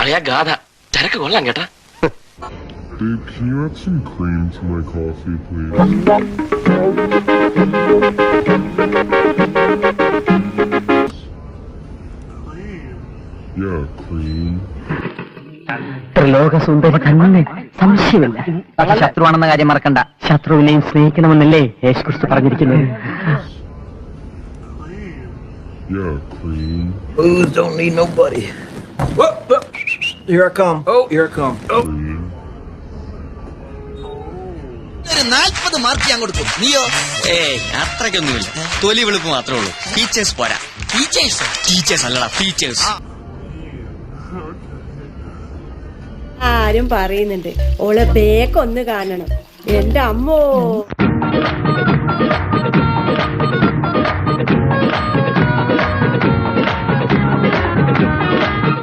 അളിയാ ഗാഥ ചരക്ക് കൊള്ളാം കേട്ടാ. Babe, can you add some cream to my coffee, please? Yeah, cream. ത്രിലോകസുന്ദരി തന്നെ, സംശയമില്ല. പക്ഷെ ശത്രുവാണെന്ന കാര്യം മറക്കണ്ട. ശത്രുവിനെയും സ്നേഹിക്കണമെന്നല്ലേ യേശുക്രിസ്തു പറഞ്ഞിരിക്കുന്നത്? Yeah, cream. Booze don't need nobody. Whoop. Here I come. Oh, here I come. Oh. Cream. 40 mark ഞാൻ കൊടുക്കും. നീയോ? അത്രയ്ക്കൊന്നുമില്ല. തൊലി വെളുപ്പ് മാത്രമേ ഉള്ളൂ. ടീച്ചേഴ്സ് പോരാ. ടീച്ചേഴ്സ് അല്ലടാ, ടീച്ചേഴ്സ്. ആരും പറയുന്നുണ്ട് ഓളെ ബേക്കൊന്ന് കാണണം. എന്റെ അമ്മോ.